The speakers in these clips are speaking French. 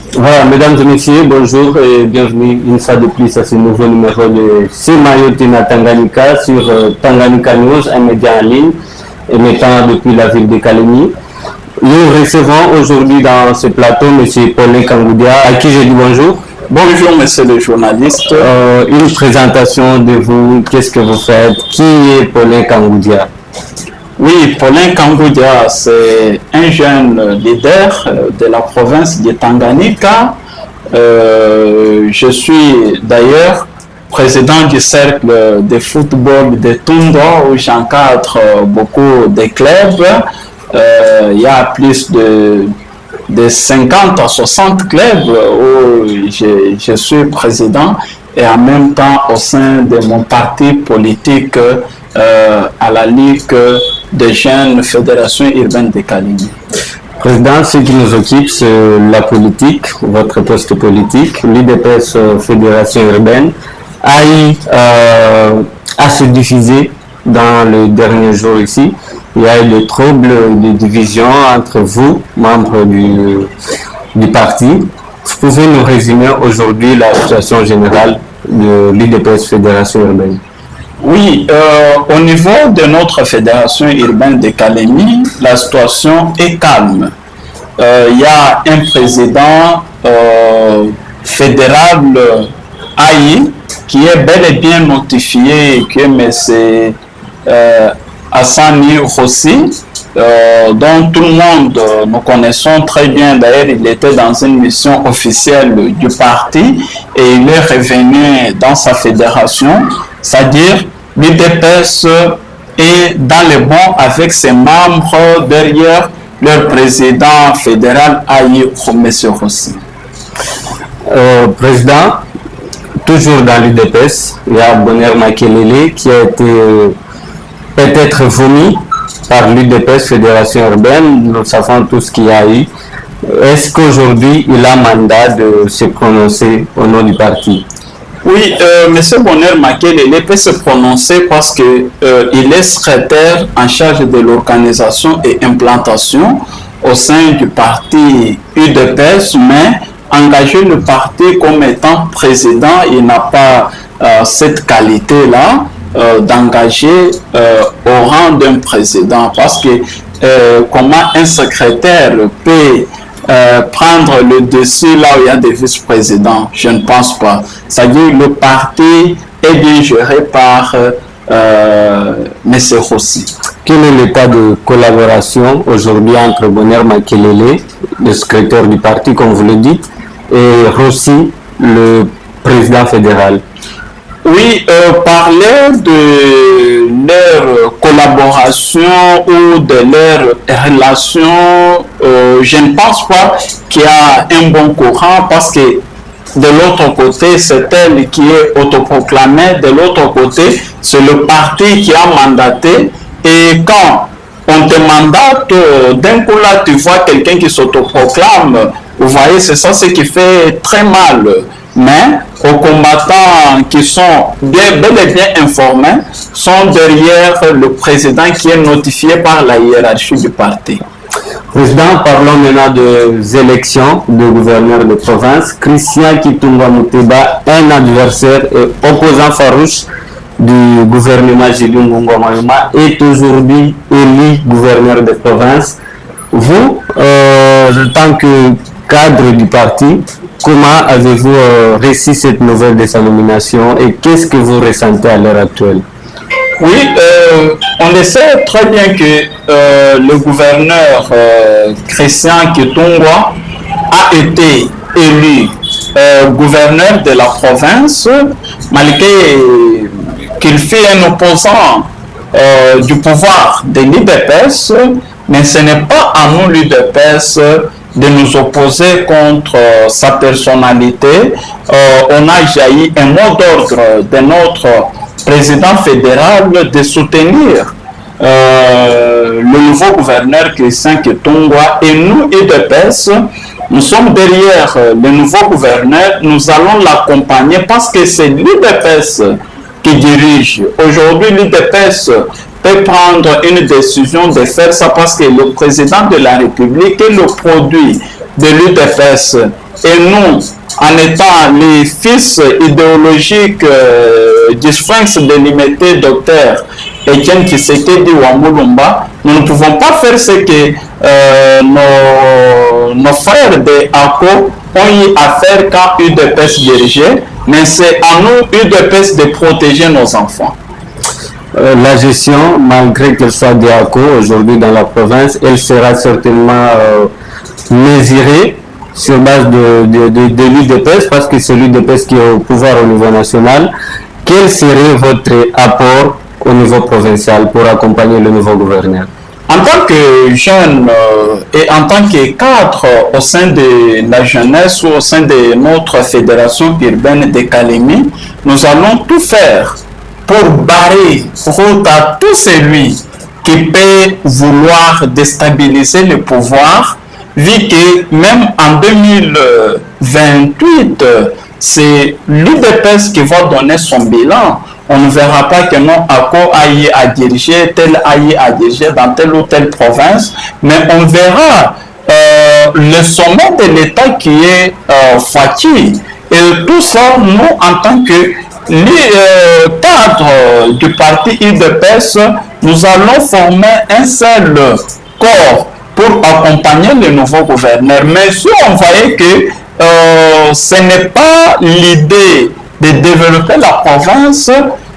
Voilà, mesdames et messieurs, bonjour et bienvenue une fois de plus à ce nouveau numéro de Simayotina Tanganyika sur Tanganyika News, un média en ligne émettant depuis la ville de Kalemi. Nous recevons aujourd'hui dans ce plateau M. Paulin Kangoudia, à qui je dis bonjour. Bonjour, monsieur le journaliste. Une présentation de vous, qu'est-ce que vous faites? Qui est Paulin Kangoudia? Oui, Paulin Kangoudia, c'est un jeune leader de la province de Tanganyika. Je suis d'ailleurs président du cercle de football de Tundwa où j'encadre beaucoup de clubs. Il y a plus de 50 à 60 clubs où je suis président et en même temps au sein de mon parti politique à la Ligue des jeunes Fédération urbaine de Kalemi. Président, ce qui nous occupe, c'est la politique, votre poste politique. L'UDPS Fédération urbaine a eu à se diffuser dans les derniers jours ici. Il y a eu des troubles, des divisions entre vous, membres du parti. Vous pouvez nous résumer aujourd'hui la situation générale de l'UDPS Fédération urbaine? Oui, au niveau de notre fédération urbaine de Kalemi, la situation est calme. Il y a un président fédéral AI qui est bel et bien notifié que M. Hassani Rossi, dont tout le monde nous connaissons très bien. D'ailleurs, il était dans une mission officielle du parti et il est revenu dans sa fédération, c'est-à-dire l'UDPS est dans le bon avec ses membres derrière leur président fédéral Aïe M. Rossi. Président, toujours dans l'UDPS, il y a Bonheur Makelele qui a été peut-être vomi par l'UDPS Fédération urbaine. Nous savons tout ce qu'il y a eu. Est-ce qu'aujourd'hui il a mandat de se prononcer au nom du parti? Oui, M. Bonheur Makelele peut se prononcer parce qu'il est secrétaire en charge de l'organisation et implantation au sein du parti UDPS, mais engager le parti comme étant président, il n'a pas cette qualité-là d'engager au rang d'un président, parce que comment un secrétaire peut prendre le dessus là où il y a des vice-présidents, je ne pense pas. C'est-à-dire le parti est bien géré par M. Rossi. Quel est l'état de collaboration aujourd'hui entre Bonheur Makelele, le secrétaire du parti comme vous le dites, et Rossi, le président fédéral? Oui, parler de leur collaboration ou de leur relation, je ne pense pas qu'il y a un bon courant, parce que de l'autre côté, c'est elle qui est autoproclamée, de l'autre côté, c'est le parti qui a mandaté. Et quand on te mandate, d'un coup là, tu vois quelqu'un qui s'autoproclame, vous voyez, c'est ça ce qui fait très mal. Mais aux combattants qui sont bel et bien informés sont derrière le président qui est notifié par la hiérarchie du parti. Président, parlons maintenant des élections de gouverneur de province. Christian Kitumba Muteba, un adversaire et opposant farouche du gouvernement Jules Ngongo Mayuma, est aujourd'hui élu gouverneur de province. Vous, en tant que cadre du parti, comment avez-vous reçu cette nouvelle de sa nomination et qu'est-ce que vous ressentez à l'heure actuelle? Oui, on le sait très bien que le gouverneur Christian Kitungwa a été élu gouverneur de la province, malgré qu'il fut un opposant du pouvoir de l'UDPS, mais ce n'est pas à nous l'UDPS de nous opposer contre sa personnalité. On a jailli un mot d'ordre de notre président fédéral de soutenir le nouveau gouverneur Christian Kitungwa, et nous, UDPS, nous sommes derrière le nouveau gouverneur. Nous allons l'accompagner parce que c'est l'UDPS qui dirige. Aujourd'hui, l'UDPS peut prendre une décision de faire ça parce que le président de la République est le produit de l'UDPS. et nous, en étant les fils idéologiques du sphinx délimité docteur Etienne Tshisekedi Wamulumba, nous ne pouvons pas faire ce que nos frères de ACO ont eu à faire quand UDPS dirigeait, mais c'est à nous, UDPS, de protéger nos enfants. La gestion, malgré qu'elle soit de ACO aujourd'hui dans la province, elle sera certainement mesurée sur base de l'UDPS, parce que c'est l'UDPS qui est au pouvoir au niveau national. Quel serait votre apport au niveau provincial pour accompagner le nouveau gouverneur? En tant que jeune et en tant que cadre au sein de la jeunesse ou au sein de notre fédération urbaine de Kalemi, nous allons tout faire pour barrer route à tout celui qui peut vouloir déstabiliser le pouvoir, vu que même en 2028, c'est l'UDPS qui va donner son bilan. On ne verra pas que non ACO aille à diriger, tel aille à diriger dans telle ou telle province, mais on verra le sommet de l'État qui est fatigué. Et tout ça, nous, en tant que cadre du parti UDPS, nous allons former un seul corps pour accompagner le nouveau gouverneur. Mais si on voyait que ce n'est pas l'idée de développer la province,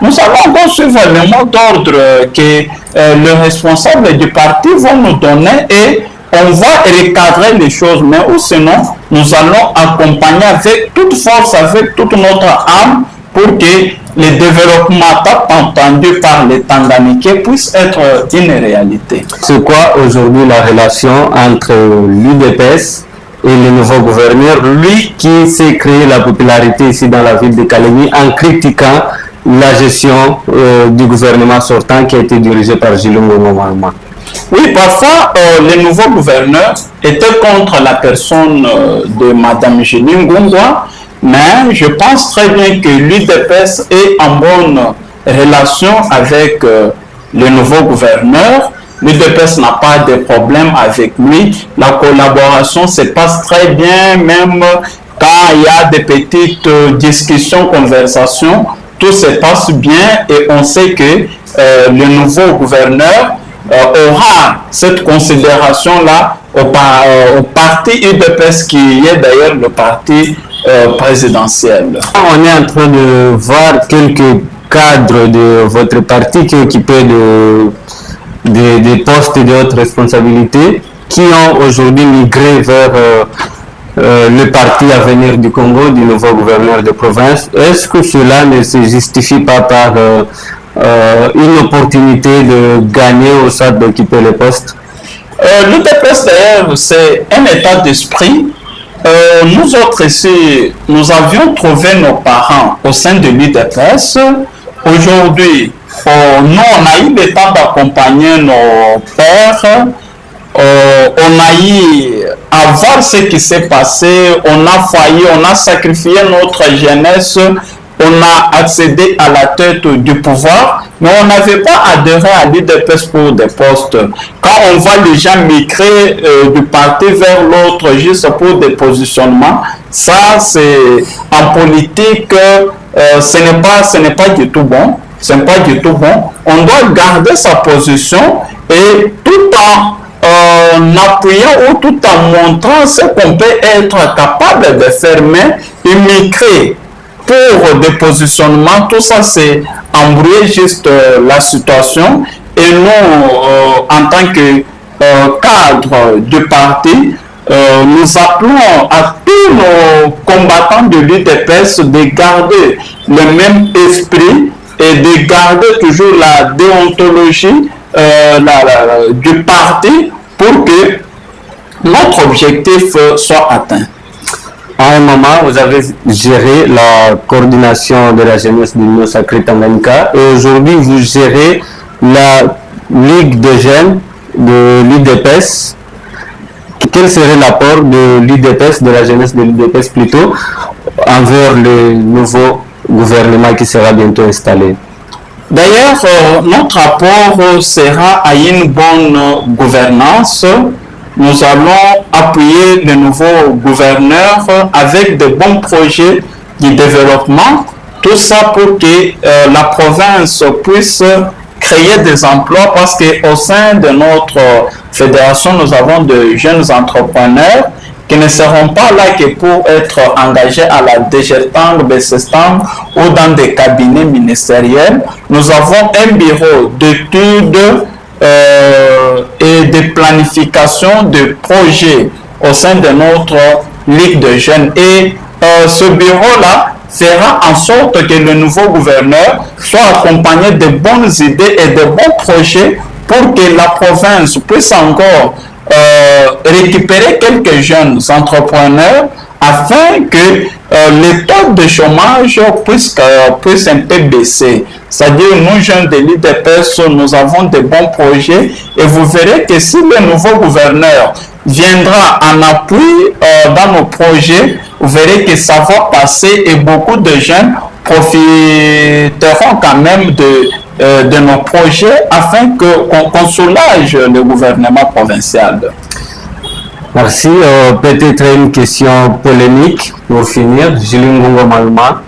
nous allons encore suivre le mot d'ordre que les responsables du parti vont nous donner et on va recadrer les choses. Mais ou sinon, nous allons accompagner avec toute force, avec toute notre âme pour que le développement entendu par les Tanganiquais puisse être une réalité. C'est quoi aujourd'hui la relation entre l'UDPS et le nouveau gouverneur, lui qui s'est créé la popularité ici dans la ville de Kalemi en critiquant la gestion du gouvernement sortant qui a été dirigé par Jilungo Momalma? Oui, parfois le nouveau gouverneur était contre la personne de Mme Jilungo, mais je pense très bien que l'UDPS est en bonne relation avec le nouveau gouverneur. L'UDPS n'a pas de problème avec lui. La collaboration se passe très bien, même quand il y a des petites discussions, conversations, tout se passe bien et on sait que le nouveau gouverneur aura cette considération-là au parti UDPS qui est d'ailleurs le parti présidentiel. On est en train de voir quelques cadres de votre parti qui occupaient des postes et d'autres responsabilités qui ont aujourd'hui migré vers le parti Avenir du Congo du nouveau gouverneur de province. Est-ce que cela ne se justifie pas par une opportunité de gagner au sein d'occuper le poste? L'UDPS d'ailleurs, c'est un état d'esprit. Nous autres ici, nous avions trouvé nos parents au sein de l'UDPS. Aujourd'hui, nous, on a eu le temps d'accompagner nos pères. On a eu à voir ce qui s'est passé. On a failli, on a sacrifié notre jeunesse. On a accédé à la tête du pouvoir, mais on n'avait pas adhéré à l'UDPS pour des postes. Quand on voit les gens migrer du parti vers l'autre juste pour des positionnements, ça c'est en politique, ce n'est pas du tout bon. Ce n'est pas du tout bon. On doit garder sa position et tout en appuyant ou tout en montrant ce qu'on peut être capable de faire, mais immigrer pour des positionnements, tout ça c'est embrouiller juste la situation. Et nous, en tant que cadre du parti, nous appelons à tous nos combattants de l'UDPS de garder le même esprit et de garder toujours la déontologie du parti pour que notre objectif soit atteint. À un moment, vous avez géré la coordination de la jeunesse de l'Union Sacrée Tanganyika et aujourd'hui, vous gérez la Ligue des jeunes de l'UDPS. Quel serait l'apport de l'UDPS, de la jeunesse de l'UDPS plutôt, envers le nouveau gouvernement qui sera bientôt installé? D'ailleurs, notre apport sera à une bonne gouvernance, nous allons appuyer le nouveau gouverneur avec de bons projets de développement, tout ça pour que la province puisse créer des emplois, parce qu'au sein de notre fédération, nous avons de jeunes entrepreneurs qui ne seront pas là que pour être engagés à la DGTANG, BCSTANG ou dans des cabinets ministériels. Nous avons un bureau d'études et de planification de projets au sein de notre Ligue de jeunes. Et ce bureau-là fera en sorte que le nouveau gouverneur soit accompagné de bonnes idées et de bons projets pour que la province puisse encore récupérer quelques jeunes entrepreneurs afin que le taux de chômage puisse un peu baisser. C'est-à-dire, nous, jeunes de l'IDPS, nous avons de bons projets et vous verrez que si le nouveau gouverneur viendra en appui dans nos projets, vous verrez que ça va passer et beaucoup de jeunes profiteront quand même de nos projets afin qu'on soulage le gouvernement provincial. Merci. Peut-être une question polémique pour finir. Julie Ngongo Maluma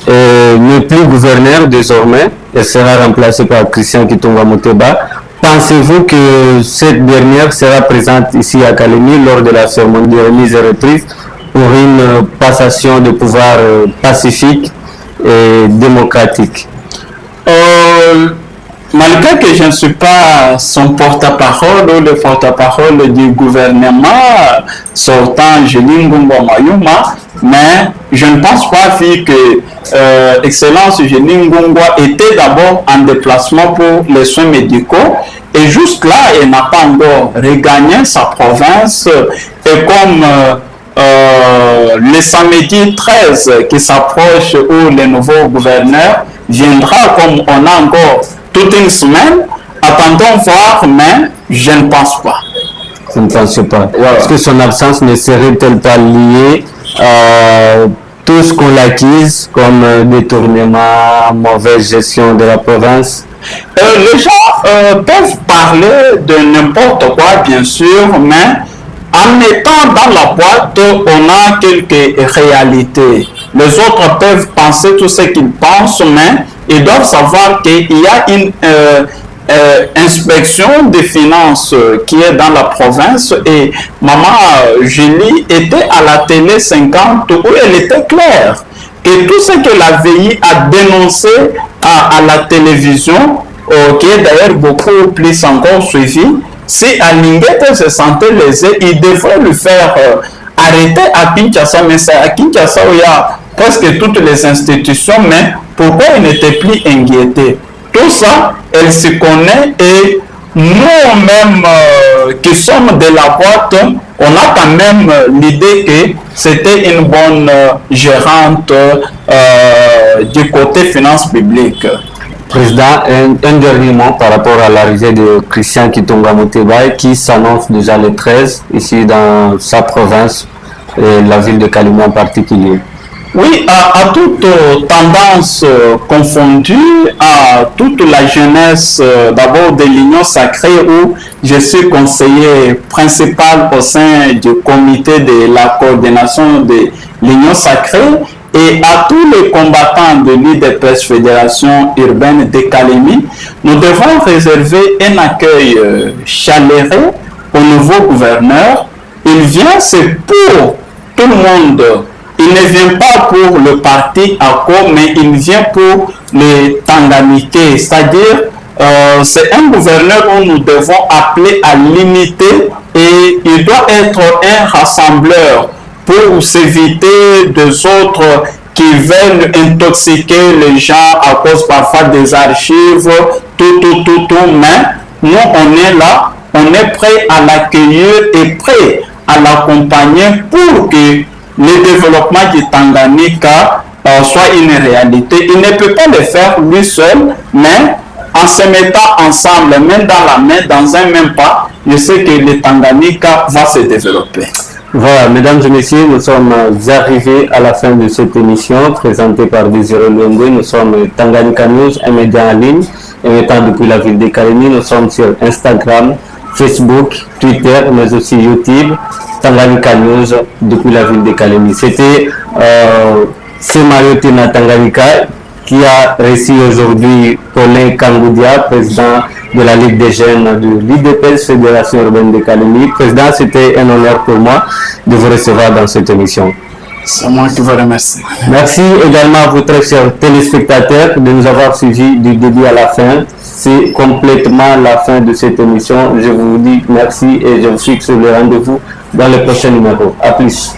n'est plus gouverneur désormais. Elle sera remplacée par Christian Kitunga Muteba. Pensez-vous que cette dernière sera présente ici à Kalemi lors de la cérémonie de remise et reprise pour une passation de pouvoir pacifique et démocratique? Malgré que je ne suis pas son porte-parole ou le porte-parole du gouvernement sortant, Julie Ngongo Mayuma, mais je ne pense pas, vu que Excellence Julie Ngongo était d'abord en déplacement pour les soins médicaux et juste là, elle n'a pas encore regagné sa province. Et comme le samedi 13 qui s'approche, où le nouveau gouverneur viendra, comme on a encore toute une semaine, attendons voir, mais je ne pense pas. Je ne pense pas. Est-ce que son absence ne serait-elle pas liée à tout ce qu'on l'acquise comme détournement, mauvaise gestion de la province? Les gens peuvent parler de n'importe quoi, bien sûr, mais en étant dans la boîte, on a quelques réalités. Les autres peuvent penser tout ce qu'ils pensent, mais ils doivent savoir qu'il y a une inspection des finances qui est dans la province, et maman Julie était à la télé 50 où elle était claire. Et tout ce qu'elle a veillé à dénoncer à la télévision, qui est d'ailleurs beaucoup plus encore suivi, si Alingete se sentait lésé, il devrait le faire arrêter à Kinshasa, mais c'est à Kinshasa où il y a presque toutes les institutions, mais pourquoi il n'était plus inquiété? Tout ça, elle se connaît, et nous-mêmes qui sommes de la boîte, on a quand même l'idée que c'était une bonne gérante du côté finances publiques. Président, un dernier mot par rapport à l'arrivée de Christian Kitunga Muteba qui s'annonce déjà le 13 ici dans sa province, et la ville de Kalemi en particulier. Oui, à toute tendance confondue, à toute la jeunesse d'abord de l'Union Sacrée, où je suis conseiller principal au sein du comité de la coordination de l'Union Sacrée, et à tous les combattants de l'IDPS Fédération Urbaine de Kalemi, nous devons réserver un accueil chaleureux au nouveau gouverneur. Il vient, c'est pour tout le monde. Il ne vient pas pour le parti ACO, mais il vient pour les Tanganyikais. C'est-à-dire, c'est un gouverneur où nous devons appeler à l'unité, et il doit être un rassembleur pour s'éviter des autres qui veulent intoxiquer les gens à cause parfois des archives, mais nous on est là, on est prêt à l'accueillir et prêt à l'accompagner pour que le développement du Tanganyika soit une réalité. Il ne peut pas le faire lui seul, mais en se mettant ensemble, main dans la main, dans un même pas, je sais que le Tanganyika va se développer. Voilà, mesdames et messieurs, nous sommes arrivés à la fin de cette émission présentée par Désiré Luengwe. Nous sommes Tanganyika News, un média en ligne émettant depuis la ville de Kalemi. Nous sommes sur Instagram, Facebook, Twitter, mais aussi YouTube, Tanganyika News depuis la ville de Kalemi. C'était Semayotina Tanganyika qui a reçu aujourd'hui Paulin Kangoudia, président de la Ligue des jeunes de l'IDPS, Fédération urbaine de Kalemi. Président, c'était un honneur pour moi de vous recevoir dans cette émission. C'est moi qui vous remercie. Merci également à vous très chers téléspectateurs de nous avoir suivis du début à la fin. C'est complètement la fin de cette émission. Je vous dis merci et je vous fixe le rendez-vous dans le prochain numéro. À plus.